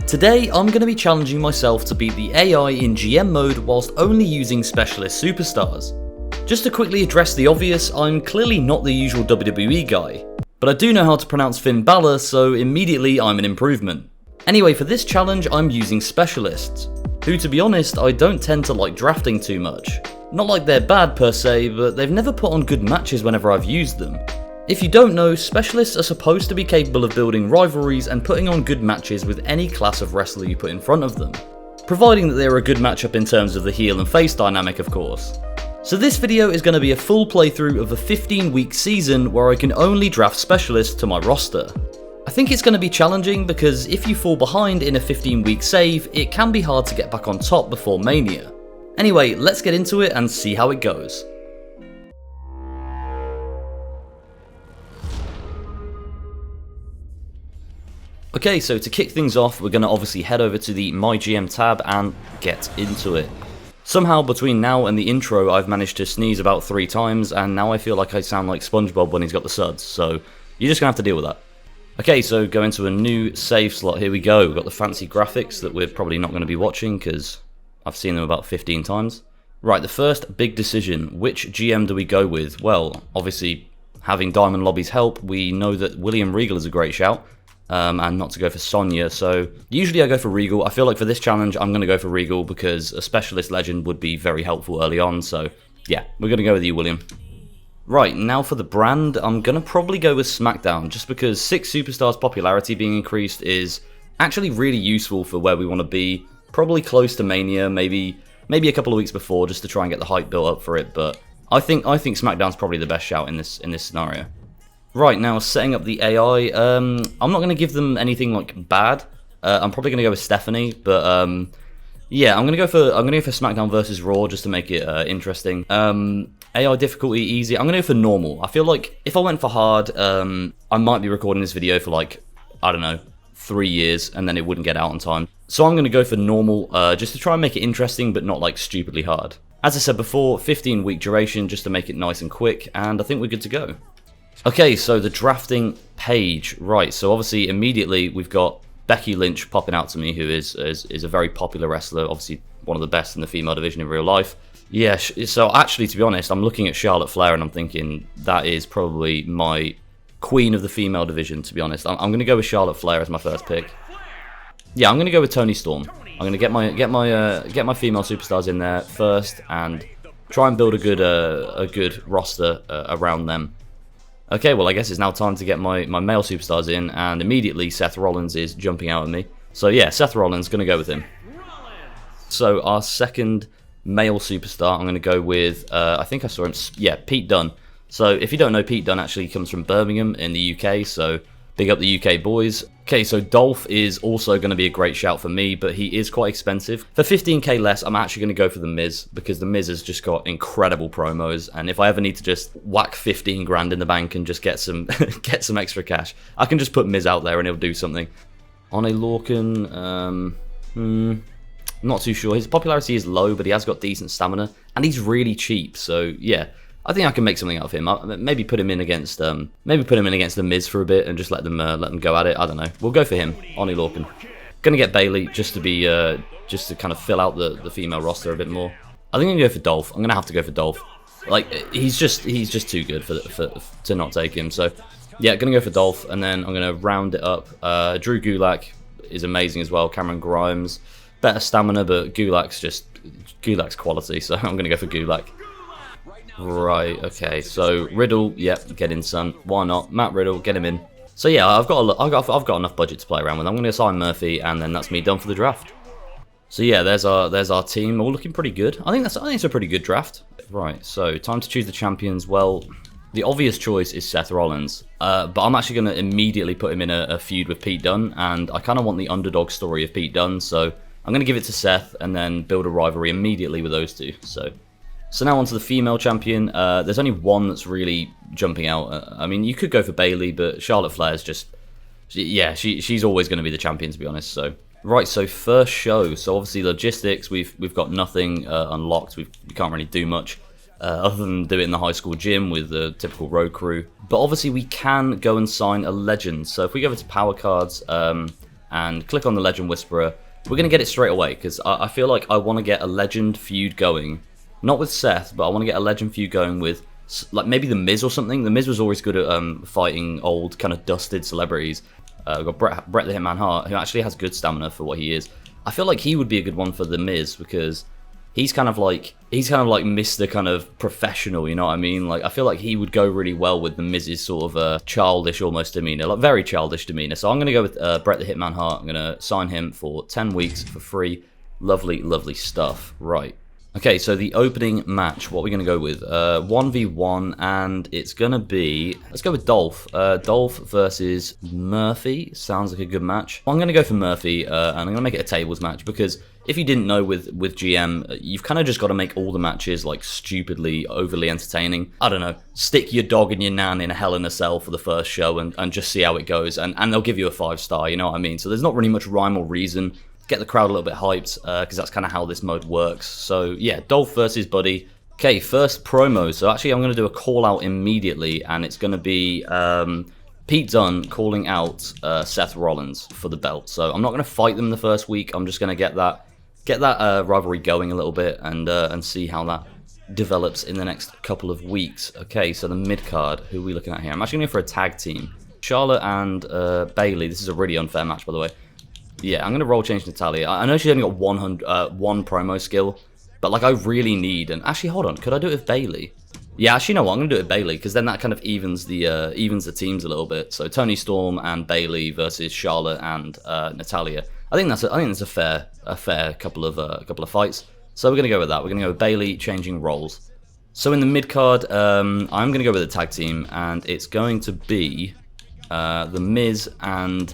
Today, I'm going to be challenging myself to beat the AI in GM mode whilst only using specialist superstars. Just to quickly address the obvious, I'm clearly not the usual WWE guy, but I do know how to pronounce Finn Balor, so immediately I'm an improvement. Anyway, for this challenge, I'm using specialists, who to be honest, I don't tend to like drafting too much. Not like they're bad per se, but they've never put on good matches whenever I've used them. If you don't know, specialists are supposed to be capable of building rivalries and putting on good matches with any class of wrestler you put in front of them. Providing that they're a good matchup in terms of the heel and face dynamic, of course. So this video is going to be a full playthrough of a 15-week season where I can only draft specialists to my roster. I think it's going to be challenging because if you fall behind in a 15-week save, it can be hard to get back on top before Mania. Anyway, let's get into it and see how it goes. Okay, so to kick things off, we're going to obviously head over to the My GM tab and get into it. Somehow between now and the intro, I've managed to sneeze about 3 times, and now I feel like I sound like SpongeBob when he's got the suds, so you're just going to have to deal with that. Okay, so go into a new save slot, here we go. We've got the fancy graphics that we're probably not going to be watching, because I've seen them about 15 times. Right, the first big decision, which GM do we go with? Well, obviously, having DiamondLobby's help, we know that William Regal is a great shout. And not to go for Sonya, so usually I go for Regal. I feel like for this challenge I'm going to go for Regal because a specialist legend would be very helpful early on, so yeah, we're going to go with you, William. Right, now for the brand, I'm going to probably go with SmackDown, just because 6 superstars popularity being increased is actually really useful for where we want to be, probably close to Mania, maybe a couple of weeks before, just to try and get the hype built up for it, but I think SmackDown's probably the best shout in this scenario. Right, now setting up the AI, I'm not going to give them anything like bad. I'm probably going to go with Stephanie, but yeah, I'm going to go for SmackDown versus Raw just to make it interesting. AI difficulty easy. I'm going to go for normal. I feel like if I went for hard, I might be recording this video for like, I don't know, 3 years, and then it wouldn't get out on time. So I'm going to go for normal, just to try and make it interesting, but not like stupidly hard. As I said before, 15-week duration just to make it nice and quick, and I think we're good to go. Okay, so the drafting page, right, so obviously immediately we've got Becky Lynch popping out to me, who is a very popular wrestler, obviously one of the best in the female division in real life. Yeah, so actually, to be honest, I'm looking at Charlotte Flair and I'm thinking that is probably my queen of the female division, to be honest. I'm going to go with Charlotte Flair as my first pick. Yeah, I'm going to go with Toni Storm. I'm going to get my female superstars in there first and try and build a good roster around them. Okay, well I guess it's now time to get my male superstars in, and immediately Seth Rollins is jumping out at me. So yeah, Seth Rollins, gonna go with him. So our second male superstar, I'm gonna go with, I think I saw him, yeah, Pete Dunne. So if you don't know, Pete Dunne actually comes from Birmingham in the UK, so big up the UK boys. Okay, so Dolph is also going to be a great shout for me, but he is quite expensive. For 15k less, I'm actually going to go for The Miz, because The Miz has just got incredible promos, and if I ever need to just whack 15 grand in the bank and just get some get some extra cash, I can just put Miz out there and he'll do something. Oney Lorcan, not too sure. His popularity is low, but he has got decent stamina, and he's really cheap, so yeah. I think I can make something out of him. Maybe put him in against The Miz for a bit and just let them go at it. I don't know. We'll go for him, Oney Lorcan. Gonna get Bayley just to kind of fill out the female roster a bit more. I think I'm gonna go for Dolph. I'm gonna have to go for Dolph. Like he's just too good to not take him. So yeah, gonna go for Dolph, and then I'm gonna round it up. Drew Gulak is amazing as well. Cameron Grimes, better stamina, but Gulak's quality. So I'm gonna go for Gulak. Right, okay, so Riddle, yep, get in, son. Why not? Matt Riddle, get him in. So yeah, I've got enough budget to play around with. I'm going to assign Murphy, and then that's me done for the draft. So yeah, there's our team, all looking pretty good. I think it's a pretty good draft. Right, so time to choose the champions. Well, the obvious choice is Seth Rollins, but I'm actually going to immediately put him in a feud with Pete Dunne, and I kind of want the underdog story of Pete Dunne, so I'm going to give it to Seth and then build a rivalry immediately with those two. So now onto the female champion. There's only one that's really jumping out. I mean, you could go for Bayley, but Charlotte Flair's just, she's always going to be the champion, to be honest. So right, so first show. So obviously logistics, we've got nothing unlocked. We can't really do much other than do it in the high school gym with the typical road crew. But obviously we can go and sign a legend. So if we go over to power cards, and and click on the Legend Whisperer. We're going to get it straight away, because I feel like I want to get a Legend feud going. Not with Seth, but I want to get a Legend feud going with, like, maybe The Miz or something. The Miz was always good at fighting old, kind of dusted celebrities. We've got Bret the Hitman Hart, who actually has good stamina for what he is. I feel like he would be a good one for The Miz, because he's kind of like Mr. kind of professional, you know what I mean? Like, I feel like he would go really well with The Miz's sort of childish almost demeanor, like very childish demeanor. So I'm going to go with Bret the Hitman Hart. I'm going to sign him for 10 weeks for free. Lovely, lovely stuff. Right. Okay, so the opening match, what are we going to go with? 1v1, and it's going to be... Let's go with Dolph. Dolph versus Murphy. Sounds like a good match. I'm going to go for Murphy, and I'm going to make it a tables match, because if you didn't know with GM, you've kind of just got to make all the matches, like, stupidly, overly entertaining. I don't know, stick your dog and your nan in a Hell in a Cell for the first show and just see how it goes, and they'll give you a 5-star, you know what I mean? So there's not really much rhyme or reason. Get the crowd a little bit hyped, because that's kind of how this mode works. So yeah, Dolph versus Buddy. Okay, first promo. So actually I'm going to do a call out immediately, and it's going to be Pete Dunne calling out Seth Rollins for the belt. So I'm not going to fight them the first week. I'm just going to get that rivalry going a little bit, and see how that develops in the next couple of weeks. Okay, so the mid-card, who are we looking at here? I'm actually going for a tag team. Charlotte and Bayley. This is a really unfair match, by the way. Yeah, I'm going to roll change Natalya. I know she's only got one promo skill, but like I really need... And actually, hold on. Could I do it with Bayley? Yeah, actually, no, I'm going to do it with Bayley, because then that kind of evens the teams a little bit. So Toni Storm and Bayley versus Charlotte and Natalya. I think that's a fair couple of fights. So we're going to go with that. We're going to go with Bayley changing roles. So in the mid card, I'm going to go with a tag team, and it's going to be The Miz and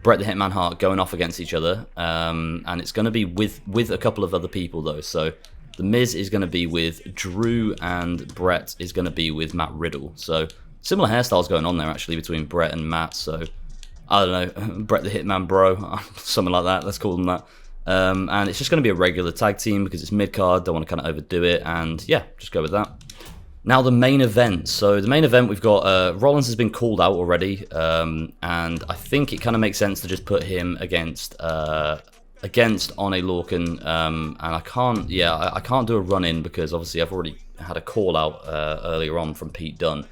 Bret the Hitman Hart going off against each other, and it's going to be with a couple of other people though. So The Miz is going to be with Drew, and Bret is going to be with Matt Riddle. So similar hairstyles going on there actually between Bret and Matt. So I don't know, Bret the Hitman Bro, something like that. Let's call them that. And it's just going to be a regular tag team because it's mid card. Don't want to kind of overdo it, and yeah, just go with that. Now the main event. So the main event, we've got Rollins has been called out already, and I think it kind of makes sense to just put him against Oney Lorcan, and I can't do a run-in because obviously I've already had a call out earlier on from Pete Dunne.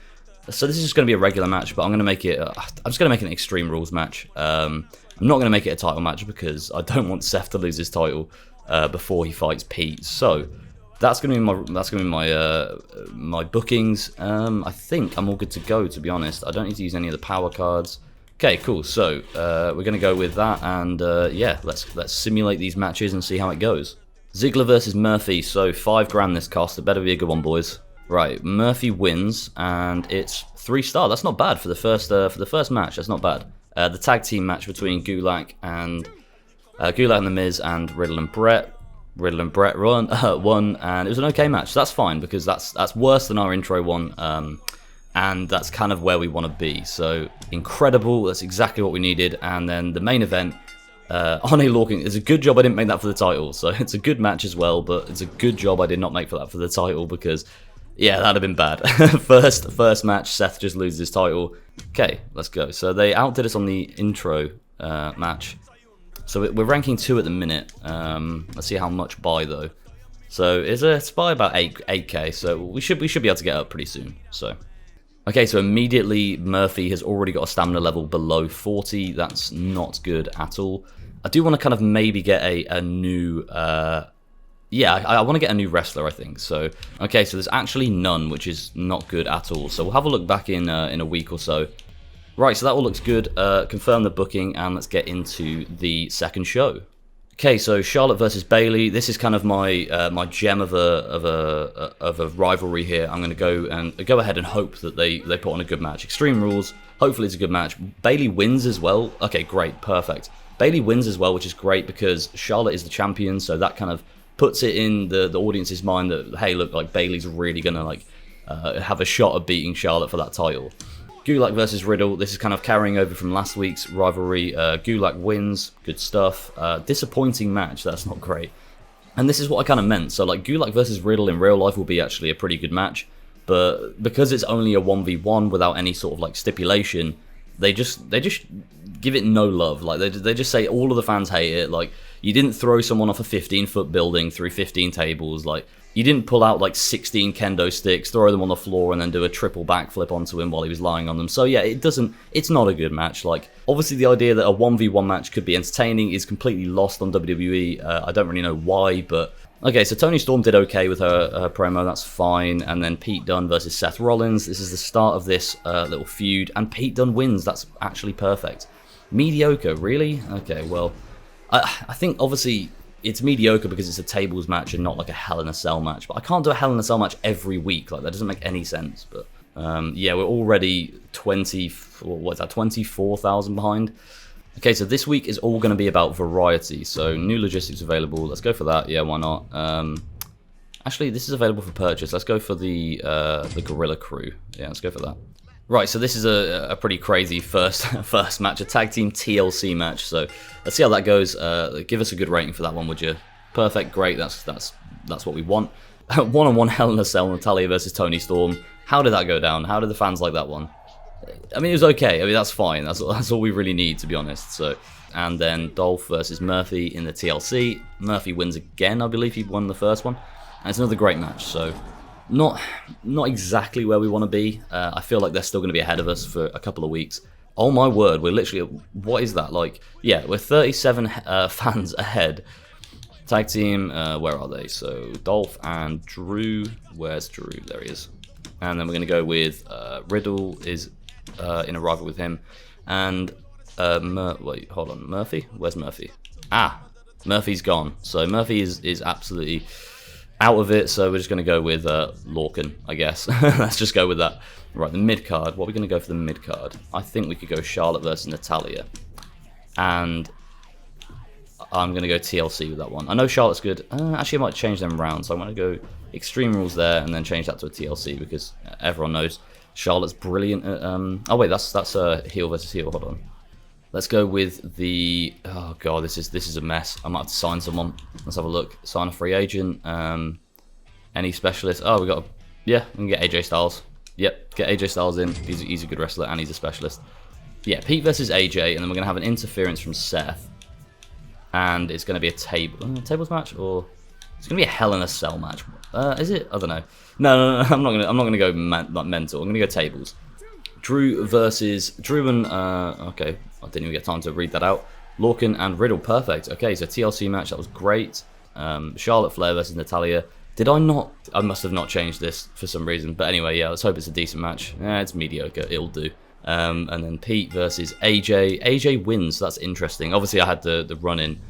So this is just going to be a regular match, but I'm going to make it. I'm just going to make it an Extreme Rules match. I'm not going to make it a title match because I don't want Seth to lose his title before he fights Pete. So that's going to be my bookings. I think I'm all good to go, to be honest. I don't need to use any of the power cards. Okay, cool. So we're going to go with that, and yeah, let's simulate these matches and see how it goes. Ziggler versus Murphy. So $5,000 this cost. It better be a good one, boys. Right, Murphy wins, and it's 3-star. That's not bad for the first match. That's not bad. The tag team match between Gulak and The Miz and Riddle and Bret. Riddle and Bret won, and it was an okay match. So that's fine because that's worse than our intro one, and that's kind of where we want to be. So incredible. That's exactly what we needed. And then the main event, Oney Lorcan. It's a good job I didn't make that for the title. So it's a good match as well, but it's a good job I did not make for the title because, yeah, that'd have been bad. first match, Seth just loses his title. Okay, let's go. So they outdid us on the intro match. So we're ranking 2 at the minute. Let's see how much by though. So it's by about 8k. So we should be able to get up pretty soon. So okay, so immediately Murphy has already got a stamina level below 40. That's not good at all. I do want to kind of maybe get a new. Yeah, I want to get a new wrestler, I think. So okay, so there's actually none, which is not good at all. So we'll have a look back in a week or so. Right, so that all looks good. Confirm the booking, and let's get into the second show. Okay, so Charlotte versus Bayley. This is kind of my my gem of a rivalry here. I'm going to go ahead and hope that they put on a good match. Extreme Rules. Hopefully it's a good match. Bayley wins as well. Okay, great, perfect. Bayley wins as well, which is great because Charlotte is the champion. So that kind of puts it in the audience's mind that, hey, look, like Bayley's really going to like have a shot at beating Charlotte for that title. Gulak versus Riddle. This is kind of carrying over from last week's rivalry. Gulak wins. Good stuff. Disappointing match. That's not great. And this is what I kind of meant. So like Gulak versus Riddle in real life will be actually a pretty good match. But because it's only a 1v1 without any sort of like stipulation, they just give it no love. Like, they just say all of the fans hate it. Like, you didn't throw someone off a 15-foot building through 15 tables. Like, you didn't pull out like 16 kendo sticks, throw them on the floor, and then do a triple backflip onto him while he was lying on them. So yeah, it's not a good match. Like, obviously the idea that a 1v1 match could be entertaining is completely lost on WWE. I don't really know why, but okay, so Toni Storm did okay with her promo, that's fine. And then Pete Dunne versus Seth Rollins. This is the start of this little feud, and Pete Dunne wins. That's actually perfect. Mediocre, really? Okay, well, I think obviously it's mediocre because it's a tables match and not like a Hell in a Cell match. But I can't do a Hell in a Cell match every week. Like, that doesn't make any sense. But yeah, we're already 24,000 behind. Okay, so this week is all going to be about variety. So new logistics available. Let's go for that. Yeah, why not? Actually, this is available for purchase. Let's go for the Gorilla Crew. Yeah, let's go for that. Right, so this is a pretty crazy first match, a tag team TLC match. So let's see how that goes. Give us a good rating for that one, would you? Perfect, great. That's what we want. One-on-one Hell in a Cell, Natalya versus Toni Storm. How did that go down? How did the fans like that one? I mean, it was okay. I mean, that's fine. That's all we really need, to be honest. So, and then Dolph versus Murphy in the TLC. Murphy wins again. I believe he won the first one, and it's another great match. So, not exactly where we want to be. I feel like they're still going to be ahead of us for a couple of weeks. Oh my word, we're literally, what is that? Like, yeah, we're 37 fans ahead. Tag team, where are they? So, Dolph and Drew. Where's Drew? There he is. And then we're going to go with Riddle is in a rival with him. And, wait, hold on. Murphy? Where's Murphy? Ah, Murphy's gone. So, Murphy is absolutely out of it, so we're just going to go with Lorcan, I guess. Let's just go with that. Right, the mid-card. What are we going to go for the mid-card? I think we could go Charlotte versus Natalya. And I'm going to go TLC with that one. I know Charlotte's good. Actually, I might change them around. So I'm going to go Extreme Rules there and then change that to a TLC because everyone knows Charlotte's brilliant at... oh, wait, that's heel versus heel. Hold on. Let's go with the... Oh, God, this is a mess. I might have to sign someone. Let's have a look. Sign a free agent. Any specialist? Oh, we got... Yeah, we can get AJ Styles. Yep, get AJ Styles in. He's a good wrestler and he's a specialist. Yeah, Pete versus AJ, and then we're going to have an interference from Seth. And it's going to be a tables match, or... It's going to be a Hell in a Cell match. Is it? I don't know. No, I'm not going to go mental. I'm going to go tables. Drew and... okay, I didn't even get time to read that out. Lorcan and Riddle, perfect. Okay, so TLC match, that was great. Charlotte Flair versus Natalya. Did I not? I must have not changed this for some reason. But anyway, yeah, let's hope it's a decent match. It's mediocre, it'll do. And then Pete versus AJ. AJ wins, so that's interesting. Obviously, I had the run-in,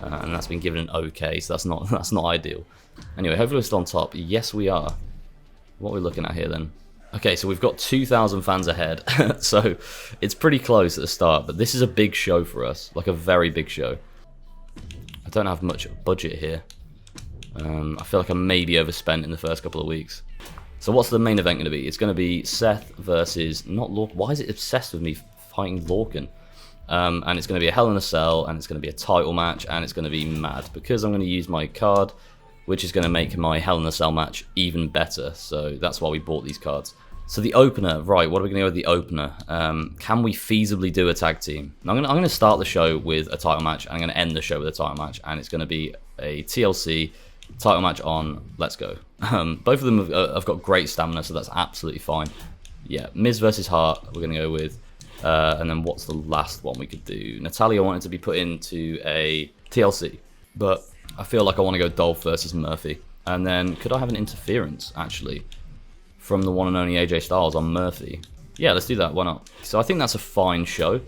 and that's been given an okay, so that's not ideal. Anyway, hopefully we're still on top. Yes, we are. What are we looking at here, then? Okay, so we've got 2,000 fans ahead, so it's pretty close at the start, but this is a big show for us, like a very big show. I don't have much budget here. I feel like I may be overspent in the first couple of weeks. So what's the main event going to be? It's going to be Seth versus, not Lorcan. Why is it obsessed with me fighting Lorcan? And it's going to be a Hell in a Cell, and it's going to be a title match, and it's going to be mad, because I'm going to use my card, which is going to make my Hell in a Cell match even better. So that's why we bought these cards. So the opener, right, what are we going to go with the opener? Can we feasibly do a tag team? Now, I'm going to start the show with a title match, and I'm going to end the show with a title match, and it's going to be a TLC title match on Let's Go. Both of them have got great stamina, so that's absolutely fine. Yeah, Miz versus Hart, we're going to go with. And then what's the last one we could do? Natalya wanted to be put into a TLC, but I feel like I want to go Dolph versus Murphy. And then could I have an interference, actually, from the one and only AJ Styles on Murphy? Yeah, let's do that. Why not? So I think that's a fine show.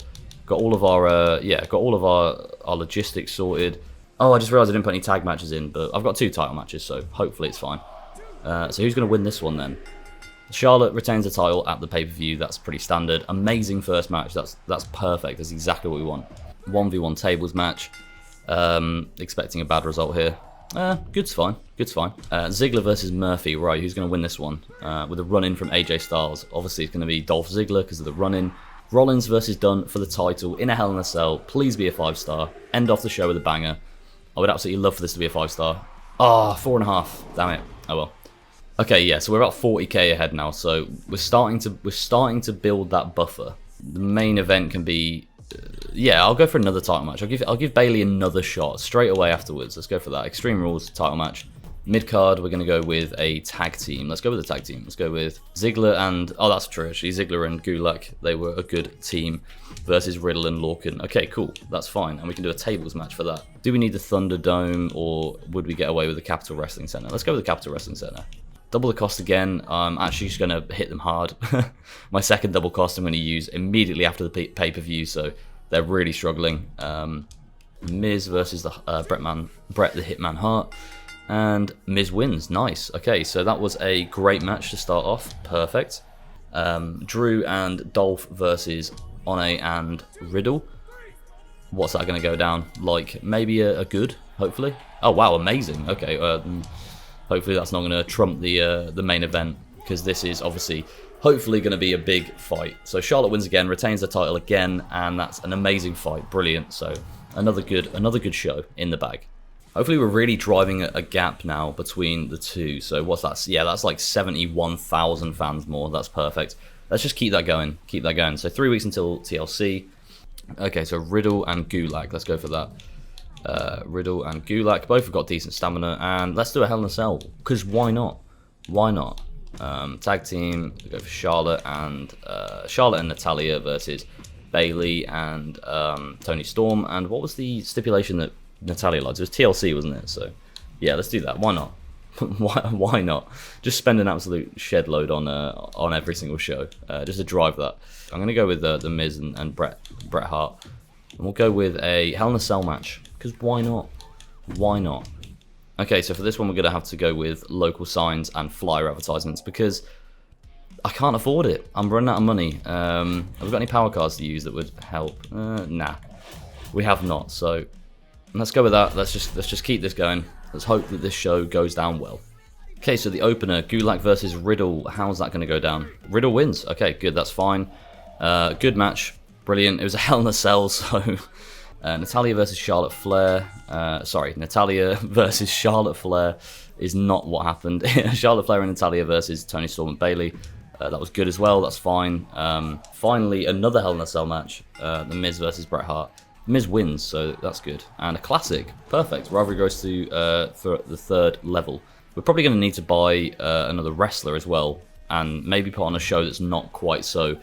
Got all of our logistics sorted. Oh, I just realised I didn't put any tag matches in, but I've got 2 title matches, so hopefully it's fine. So who's going to win this one then? Charlotte retains the title at the pay-per-view. That's pretty standard. Amazing first match. That's perfect. That's exactly what we want. 1v1 tables match. Expecting a bad result here. Good's fine. Good's fine. Ziggler versus Murphy. Right, who's going to win this one? With a run-in from AJ Styles. Obviously, it's going to be Dolph Ziggler because of the run-in. Rollins versus Dunne for the title in a Hell in a Cell. Please be a 5-star. End off the show with a banger. I would absolutely love for this to be a 5-star. Oh, 4.5. Damn it. Oh well. Okay, yeah, so we're about 40k ahead now, so we're starting to build that buffer. The main event can be yeah, I'll go for another title match. I'll give Bayley another shot straight away afterwards. Let's go for that. Extreme Rules title match. Mid card, we're gonna go with a tag team. Let's go with a tag team. Let's go with Ziggler and that's true actually. Ziggler and Gulak, they were a good team versus Riddle and Lorcan. Okay, cool. That's fine, and we can do a tables match for that. Do we need the Thunderdome or would we get away with the Capital Wrestling Center? Let's go with the Capital Wrestling Center. Double the cost again. I'm actually just going to hit them hard. My second double cost I'm going to use immediately after the pay-per-view, so they're really struggling. Miz versus the Bret the Hitman Hart, and Miz wins. Nice. Okay, so that was a great match to start off. Perfect. Drew and Dolph versus One and Riddle. What's that going to go down? Like, maybe a good, hopefully. Oh, wow, amazing. Okay, hopefully that's not going to trump the main event, because this is obviously, hopefully, going to be a big fight. So Charlotte wins again, retains the title again, and that's an amazing fight. Brilliant. So another good show in the bag. Hopefully we're really driving a gap now between the two. So what's that? Yeah, that's like 71,000 fans more. That's perfect. Let's just keep that going. Keep that going. So 3 weeks until TLC. Okay, so Riddle and Gulak. Let's go for that. Riddle and Gulak both have got decent stamina, and let's do a Hell in a Cell, because why not? Why not? Tag team, we go for Charlotte and Natalya versus Bayley and Toni Storm. And what was the stipulation that Natalya liked? It was TLC, wasn't it? So yeah, let's do that. Why not? why not? Just spend an absolute shed load on every single show, just to drive that. I'm gonna go with the Miz and Bret Hart, and we'll go with a Hell in a Cell match. Because why not? Why not? Okay, so for this one we're going to have to go with local signs and flyer advertisements, because I can't afford it. I'm running out of money. Have we got any power cards to use that would help? Nah, we have not. So let's go with that. Let's just keep this going. Let's hope that this show goes down well. Okay, so the opener, Gulak versus Riddle. How's that going to go down? Riddle wins. Okay, good. That's fine. Good match. Brilliant. It was a Hell in a Cell, so... Natalya versus Charlotte Flair. Natalya versus Charlotte Flair is not what happened. Charlotte Flair and Natalya versus Toni Storm and Bayley. That was good as well. That's fine. Finally, another Hell in a Cell match. The Miz versus Bret Hart. Miz wins, so that's good. And a classic. Perfect. Rivalry goes to for the third level. We're probably going to need to buy another wrestler as well, and maybe put on a show that's not quite so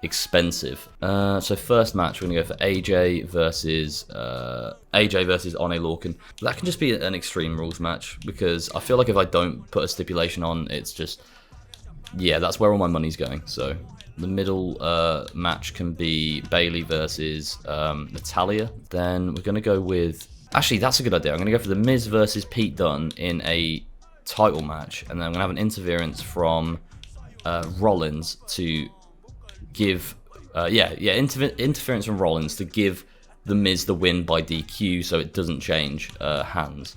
expensive. So first match, we're gonna go for AJ versus One Lorcan. That can just be an Extreme Rules match, because I feel like if I don't put a stipulation on, it's just, yeah, that's where all my money's going. So the middle match can be Bayley versus Natalya. Then we're gonna go with, actually that's a good idea. I'm gonna go for the Miz versus Pete Dunne in a title match, and then I'm gonna have an interference from Rollins to give, interference from Rollins to give the Miz the win by DQ, so it doesn't change hands.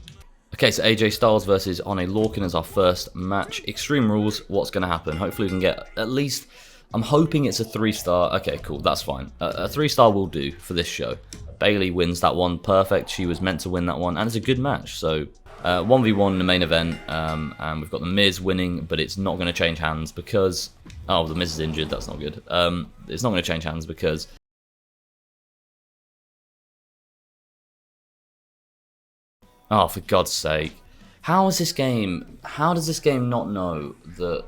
Okay, so AJ Styles versus One Lorcan is our first match. Extreme Rules, what's going to happen? Hopefully we can get at least, I'm hoping it's a 3-star. Okay, cool, that's fine. A 3-star will do for this show. Bayley wins that one, perfect. She was meant to win that one, and it's a good match. So 1v1 in the main event, and we've got the Miz winning, but it's not going to change hands because... Oh, the Miz is injured, that's not good. It's not going to change hands because... Oh, for God's sake. How does this game not know that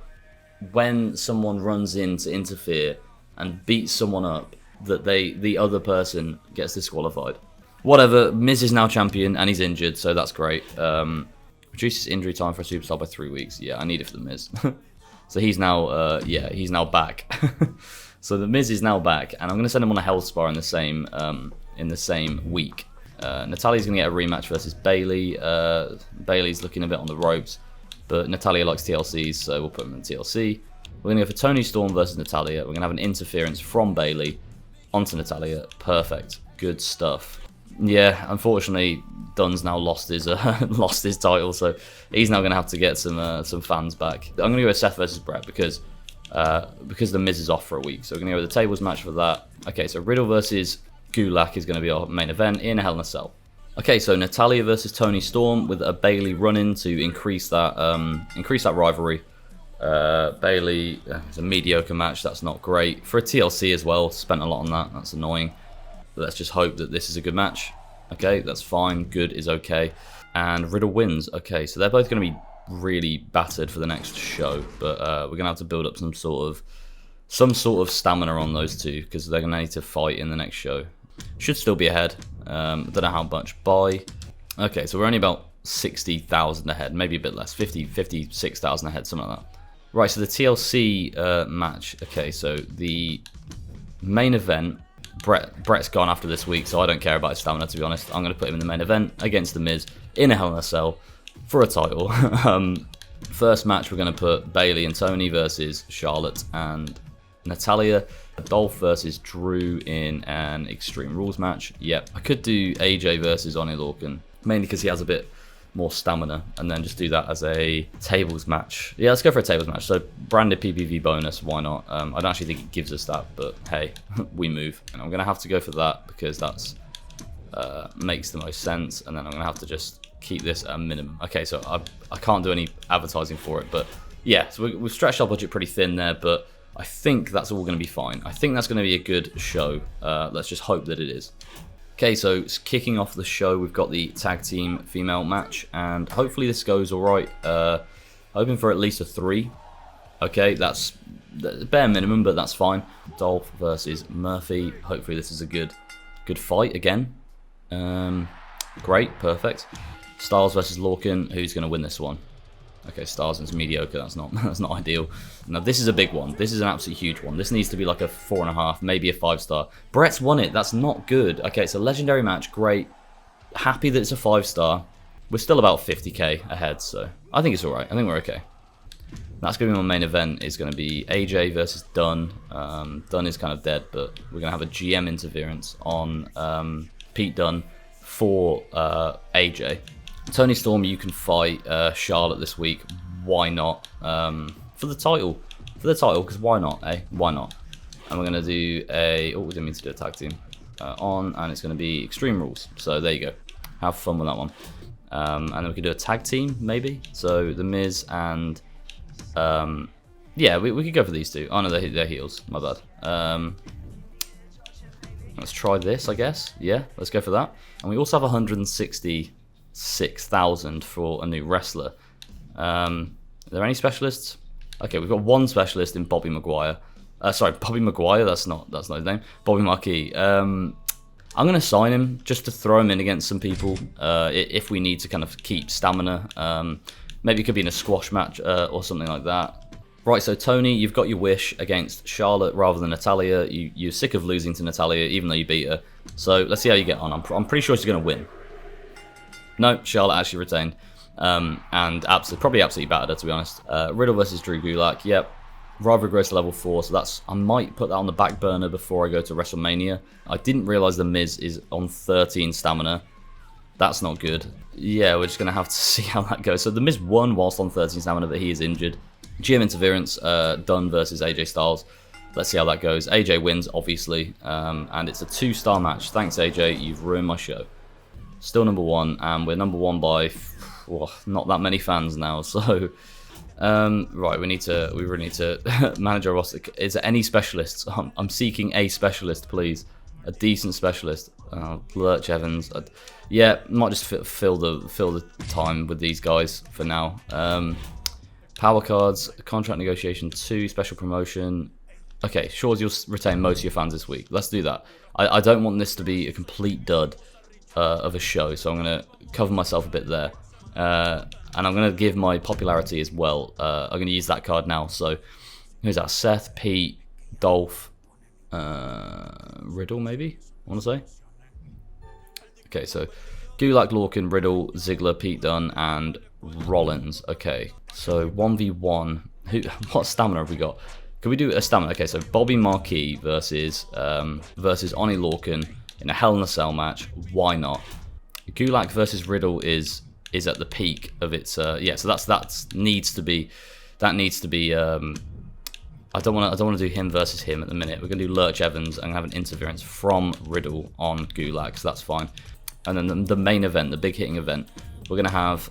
when someone runs in to interfere and beats someone up, that the other person gets disqualified? Whatever, Miz is now champion and he's injured, so that's great. Reduces injury time for a superstar by 3 weeks. Yeah, I need it for the Miz. So he's now, he's now back. So the Miz is now back, and I'm going to send him on a Hell Spar in the same week. Natalya's going to get a rematch versus Bayley. Bayley's looking a bit on the ropes, but Natalya likes TLCs, so we'll put him in TLC. We're going to go for Toni Storm versus Natalya. We're going to have an interference from Bayley onto Natalya. Perfect. Good stuff. Yeah, unfortunately, Dunn's now lost his title, so he's now going to have to get some fans back. I'm going to go with Seth versus Bret because the Miz is off for a week. So we're going to go with the tables match for that. Okay, so Riddle versus Gulak is going to be our main event in Hell in a Cell. Okay, so Natalya versus Toni Storm with a Bayley run-in to increase that rivalry. Bayley, it's a mediocre match. That's not great for a TLC as well. Spent a lot on that. That's annoying. let's just hope that this is a good match. Okay, that's fine. Good is okay. And Riddle wins. Okay, so they're both going to be really battered for the next show, but we're going to have to build up some sort of stamina on those two, because they're going to need to fight in the next show. Should still be ahead. Don't know how much by. Okay, so we're only about 60,000 ahead, maybe a bit less, 56,000 ahead, something like that. Right, so the TLC match. Okay, so the main event, Brett's gone after this week, so I don't care about his stamina, to be honest. I'm going to put him in the main event against The Miz in a Hell in a Cell for a title. First match, we're going to put Bayley and Tony versus Charlotte and Natalya. Dolph versus Drew in an Extreme Rules match. Yep, I could do AJ versus Oney Lorcan, mainly because he has a bit more stamina, and then just do that as a tables match. Yeah, let's go for a tables match. So branded PPV bonus, why not? I don't actually think it gives us that, but hey, we move. And I'm going to have to go for that because that's makes the most sense, and then I'm going to have to just keep this at a minimum. Okay, so I can't do any advertising for it, but yeah, so we've stretched our budget pretty thin there, but I think that's all going to be fine. I think that's going to be a good show. Let's just hope that it is. Okay, so kicking off the show, we've got the tag team female match, and hopefully this goes all right. Hoping for at least a 3. Okay, that's the bare minimum, but that's fine. Dolph versus Murphy. Hopefully this is a good fight again. Great, perfect. Styles versus Lorcan. Who's going to win this one? Okay, Styles is mediocre. That's not ideal. Now this is a big one. This is an absolutely huge one. This needs to be like a 4.5, maybe a 5-star. Brett's won it. That's not good. Okay, it's a legendary match. Great. Happy that it's a 5-star. We're still about 50k ahead, so I think it's all right. I think we're okay. That's going to be my main event. Is going to be AJ versus Dunn. Dunn is kind of dead, but we're going to have a GM interference on Pete Dunne for AJ. Tony Storm, you can fight Charlotte this week. Why not? For the title. Because why not, eh? Why not? And we're going to do a... Oh, we didn't mean to do a tag team. And it's going to be Extreme Rules. So there you go. Have fun with that one. And then we could do a tag team, maybe. So The Miz and... yeah, we could go for these two. Oh, no, they're heels. My bad. Let's try this, I guess. Yeah, let's go for that. And we also have 166,000 for a new wrestler. Are there any specialists? Okay, we've got one specialist in Bobby Maguire. Sorry, Bobby Maguire. That's not his name. Bobby Marquis. I'm going to sign him just to throw him in against some people if we need to kind of keep stamina. Maybe it could be in a squash match or something like that. Right, so Tony, you've got your wish against Charlotte rather than Natalya. You're sick of losing to Natalya, even though you beat her. So let's see how you get on. I'm pretty sure she's going to win. No, Charlotte actually retained. And probably absolutely battered her, to be honest. Riddle versus Drew Gulak. Yep. Rivalry grows to level 4, so I might put that on the back burner before I go to WrestleMania. I didn't realise The Miz is on 13 stamina. That's not good. Yeah, we're just going to have to see how that goes. So The Miz won whilst on 13 stamina, but he is injured. GM interference, Dunn versus AJ Styles. Let's see how that goes. AJ wins, obviously, and it's a 2-star match. Thanks, AJ. You've ruined my show. Still number 1, and we're number 1 by not that many fans now. So, right, we really need to manage our roster. Is there any specialists? I'm seeking a specialist, please. A decent specialist. Lurch Evans. Yeah, might just fill the time with these guys for now. Power cards, contract negotiation 2, special promotion. Okay, sure, you'll retain most of your fans this week. Let's do that. I don't want this to be a complete dud of a show, so I'm going to cover myself a bit there. And I'm going to give my popularity as well. I'm going to use that card now. So, who's that? Seth, Pete, Dolph, Riddle, maybe? I want to say. Okay, so Gulak, Lorcan, Riddle, Ziggler, Pete Dunne, and Rollins. Okay, so 1v1. What stamina have we got? Can we do a stamina? Okay, so Bobby Marquis versus Oney Lorcan in a Hell in a Cell match. Why not? Gulak versus Riddle is at the peak of its. Yeah, so that needs to be. I don't want to do him versus him at the minute. We're gonna do Lurch Evans and have an interference from Riddle on Gulak, so that's fine. And then the main event, the big hitting event, we're gonna have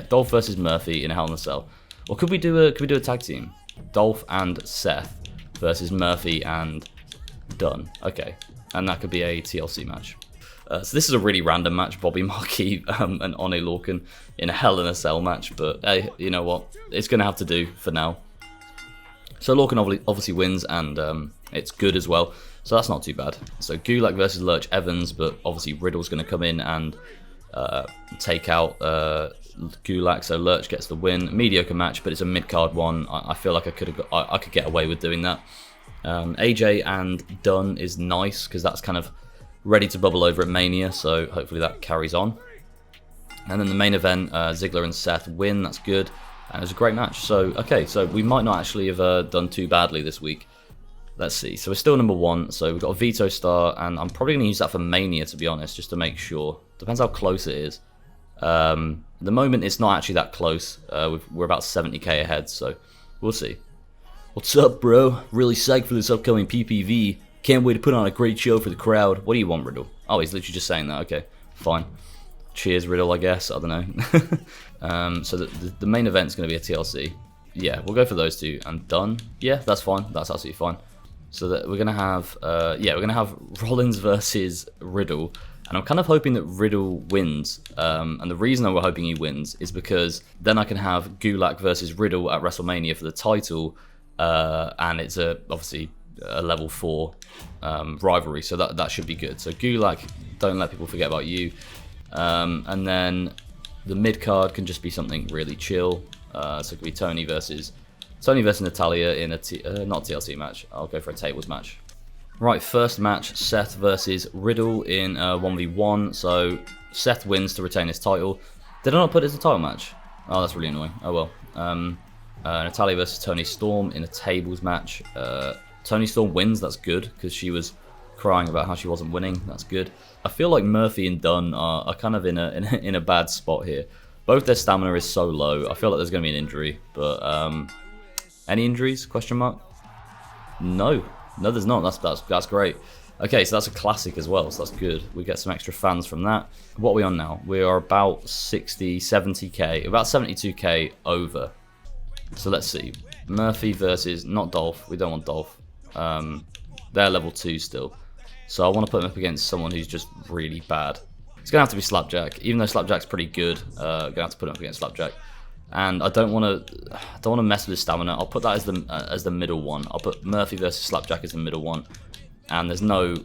Dolph versus Murphy in a Hell in a Cell. Or could we do a tag team? Dolph and Seth versus Murphy and Dunn. Okay, and that could be a TLC match. So this is a really random match, Bobby Marquis and One Lorcan in a Hell in a Cell match, but hey, you know what, it's going to have to do for now. So Lorcan obviously wins, and it's good as well, so that's not too bad. So Gulak versus Lurch Evans, but obviously Riddle's going to come in and take out Gulak, so Lurch gets the win. Mediocre match, but it's a mid-card one. I feel like I could get away with doing that. AJ and Dunn is nice, because that's kind of ready to bubble over at Mania, so hopefully that carries on. And then the main event, Ziggler and Seth win, that's good. And it was a great match. So, okay, so we might not actually have done too badly this week. Let's see. So we're still number 1. So we've got a Veto Star, and I'm probably going to use that for Mania, to be honest, just to make sure. Depends how close it is. At the moment, it's not actually that close. We're about 70k ahead, so we'll see. What's up, bro? Really psyched for this upcoming PPV. Can't wait to put on a great show for the crowd. What do you want, Riddle? Oh, he's literally just saying that. Okay, fine. Cheers, Riddle, I guess. I don't know. So the main event's going to be a TLC. Yeah, we'll go for those two. And done. Yeah, that's fine. That's absolutely fine. So that we're going to have, we're going to have Rollins versus Riddle. And I'm kind of hoping that Riddle wins. And the reason that we're hoping he wins is because then I can have Gulak versus Riddle at WrestleMania for the title. And it's obviously a level 4 rivalry, so that should be good. So Gulak, don't let people forget about you. And then the mid card can just be something really chill. So it could be Tony versus Natalya in a not TLC match. I'll go for a tables match. Right, first match, Seth versus Riddle in 1v1. So Seth wins to retain his title. Did I not put it as a title match? Oh, that's really annoying. Oh well. Natalya versus Toni Storm in a tables match. Toni Storm wins, that's good, because she was crying about how she wasn't winning, that's good. I feel like Murphy and Dunn are kind of in a bad spot here. Both their stamina is so low, I feel like there's going to be an injury, but any injuries, question mark? No, there's not, that's great. Okay, so that's a classic as well, so that's good. We get some extra fans from that. What are we on now? We are about 60, 70k, about 72k over. So let's see, Murphy versus, not Dolph, we don't want Dolph. They're level 2 still. So I want to put him up against someone who's just really bad. It's going to have to be Slapjack. Even though Slapjack's pretty good, going to have to put him up against Slapjack. And I don't want to mess with his stamina. I'll put that as the middle one. I'll put Murphy versus Slapjack as the middle one. And there's no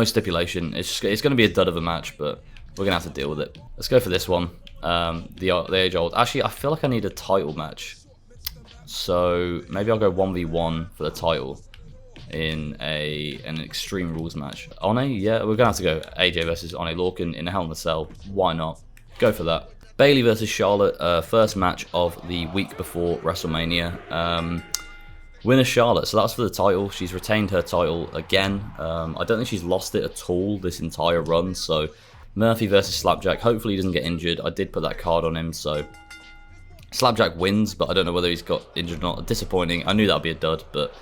stipulation. It's going to be a dud of a match, but we're going to have to deal with it. Let's go for this one. The age old. Actually, I feel like I need a title match. So maybe I'll go 1v1 for the title in an Extreme Rules match. One, yeah, we're gonna have to go AJ versus One Lorcan in a Hell in a Cell. Why not? Go for that. Bayley versus Charlotte, first match of the week before WrestleMania. Winner Charlotte, so that's for the title. She's retained her title again. I don't think she's lost it at all this entire run. So Murphy versus Slapjack. Hopefully he doesn't get injured. I did put that card on him, so Slapjack wins, but I don't know whether he's got injured or not. Disappointing. I knew that'd be a dud, but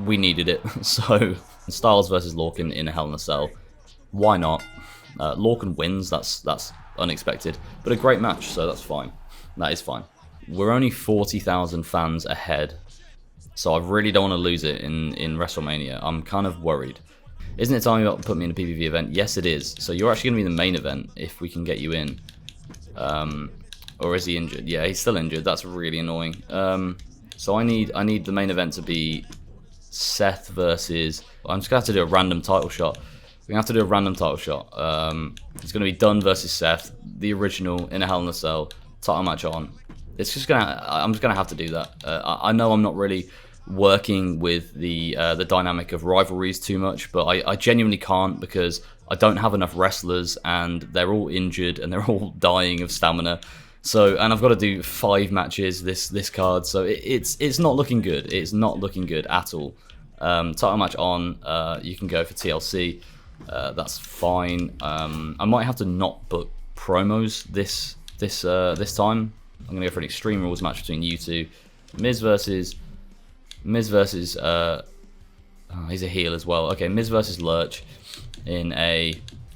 we needed it. So Styles versus Lorcan in a Hell in a Cell. Why not? Lorcan wins. That's unexpected, but a great match, so that's fine. That is fine. We're only 40,000 fans ahead, so I really don't want to lose it in WrestleMania. I'm kind of worried. Isn't it time you put me in a PPV event? Yes, it is. So you're actually going to be the main event if we can get you in. Or is he injured? Yeah, he's still injured. That's really annoying. So I need the main event to be Seth versus... I'm just going to have to do a random title shot. We're going to have to do a random title shot. It's going to be Dunn versus Seth, the original, in a Hell in a Cell, title match on. It's just I'm just going to have to do that. I know I'm not really working with the dynamic of rivalries too much, but I genuinely can't, because I don't have enough wrestlers, and they're all injured, and they're all dying of stamina. So, and I've got to do 5 matches this card, so it's not looking good. It's not looking good at all. Title match on. You can go for TLC. That's fine. I might have to not book promos this time. I'm gonna go for an Extreme Rules match between you two. Miz versus. He's a heel as well. Okay, Miz versus Lurch in a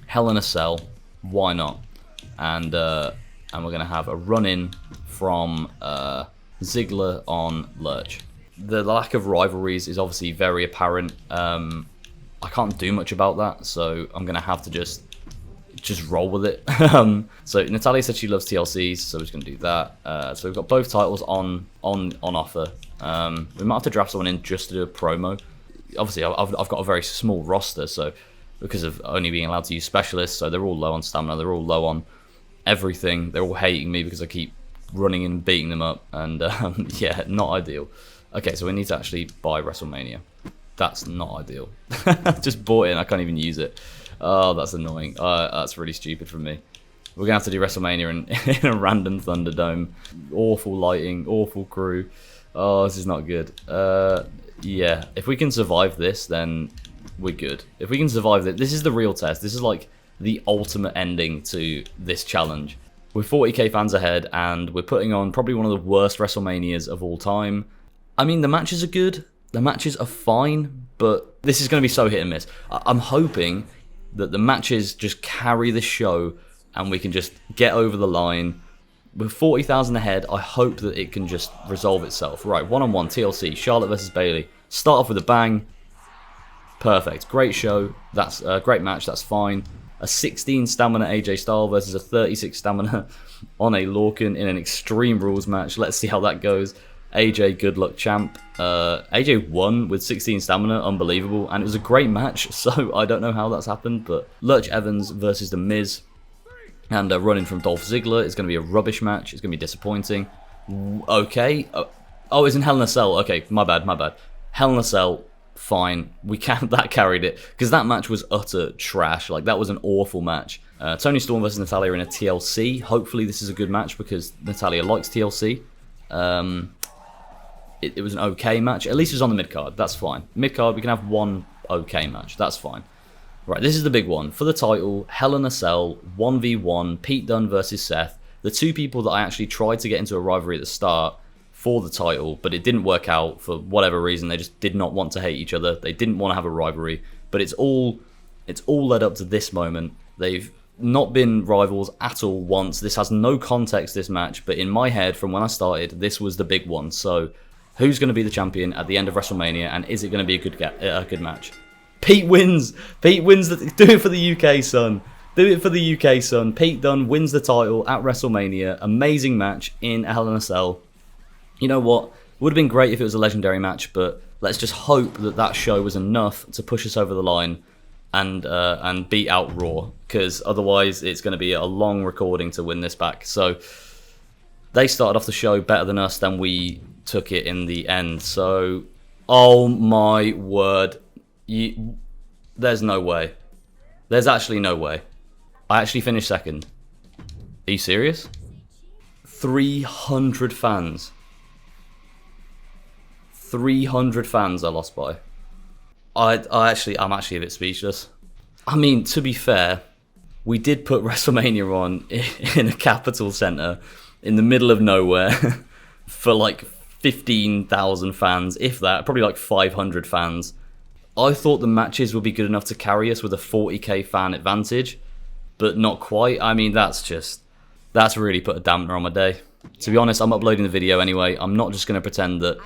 Hell in a Cell. Why not? And we're going to have a run-in from Ziggler on Lurch. The lack of rivalries is obviously very apparent. I can't do much about that, so I'm gonna have to just roll with it. So Natalia said she loves TLCs, so we're just gonna do that. So we've got both titles on offer. We might have to draft someone in just to do a promo. Obviously, I've got a very small roster, so because of only being allowed to use specialists, so they're all low on stamina, they're all low on everything. They're all hating me because I keep running and beating them up, and yeah, not ideal. Okay, so we need to actually buy WrestleMania. That's not ideal. Just bought it and I can't even use it. Oh, that's annoying. That's really stupid from me. We're gonna have to do WrestleMania in a random Thunderdome. Awful lighting, awful crew. Oh, this is not good. Yeah, if we can survive this, then we're good. If we can survive this is the real test. This is like the ultimate ending to this challenge. We're 40k fans ahead, and we're putting on probably one of the worst WrestleManias of all time. I mean, the matches are good. The matches are fine, but this is going to be so hit and miss. I'm hoping that the matches just carry the show and we can just get over the line. With 40,000 ahead, I hope that it can just resolve itself. Right, one-on-one, TLC, Charlotte versus Bayley. Start off with a bang. Perfect. Great show. That's a great match. That's fine. A 16 stamina AJ Styles versus a 36 stamina on a Lorcan in an Extreme Rules match. Let's see how that goes. AJ, good luck, champ. AJ won with 16 stamina, unbelievable, and it was a great match, so I don't know how that's happened, but Lurch Evans versus The Miz, and running from Dolph Ziggler is going to be a rubbish match. It's going to be disappointing. Okay. Oh, it's in Hell in a Cell. Okay, my bad. Hell in a Cell, fine. That carried it, because that match was utter trash. Like, that was an awful match. Toni Storm versus Natalia in a TLC. Hopefully this is a good match, because Natalia likes TLC. It was an okay match. At least it was on the mid-card. That's fine. Mid-card, we can have one okay match. That's fine. Right, this is the big one. For the title, Hell in a Cell, 1v1, Pete Dunne versus Seth. The two people that I actually tried to get into a rivalry at the start for the title, but it didn't work out for whatever reason. They just did not want to hate each other. They didn't want to have a rivalry. But it's all led up to this moment. They've not been rivals at all once. This has no context, this match, but in my head, from when I started, this was the big one. So, who's going to be the champion at the end of WrestleMania, and is it going to be a good match? Pete wins! Pete wins! Do it for the UK, son! Do it for the UK, son! Pete Dunne wins the title at WrestleMania. Amazing match in Hell in a Cell. You know what? Would have been great if it was a legendary match, but let's just hope that that show was enough to push us over the line and beat out Raw, because otherwise it's going to be a long recording to win this back. So they started off the show better than us, then we took it in the end. So, oh my word, there's no way. There's actually no way. I actually finished second. Are you serious? 300 fans. 300 fans I lost by. I'm actually a bit speechless. I mean, to be fair, we did put WrestleMania on in a capital center in the middle of nowhere for like 15,000 fans, if that, probably like 500 fans. I thought the matches would be good enough to carry us with a 40k fan advantage, but not quite. I mean, that's really put a dampener on my day. To be honest, I'm uploading the video anyway. I'm not just going to pretend that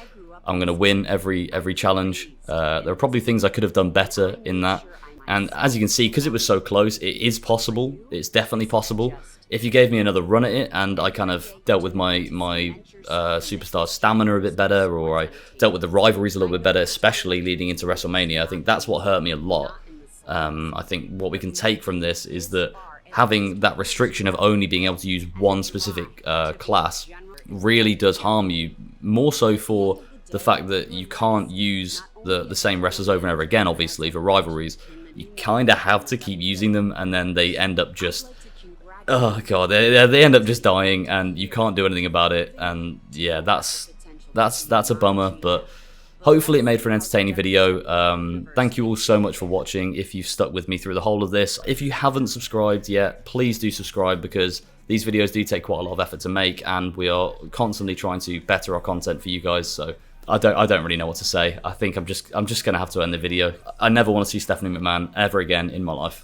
I'm going to win every challenge. There are probably things I could have done better in that. And as you can see, because it was so close, it is possible. It's definitely possible. If you gave me another run at it and I kind of dealt with my superstar stamina a bit better, or I dealt with the rivalries a little bit better, especially leading into WrestleMania, I think that's what hurt me a lot. I think what we can take from this is that having that restriction of only being able to use one specific class really does harm you, more so for the fact that you can't use the same wrestlers over and over again, obviously, for rivalries. You kind of have to keep using them, and then they end up just... Oh, God, they end up just dying, and you can't do anything about it, and yeah, that's a bummer, but hopefully it made for an entertaining video. Thank you all so much for watching, if you've stuck with me through the whole of this. If you haven't subscribed yet, please do subscribe, because these videos do take quite a lot of effort to make, and we are constantly trying to better our content for you guys, so... I don't really know what to say. I think I'm just gonna have to end the video. I never want to see Stephanie McMahon ever again in my life.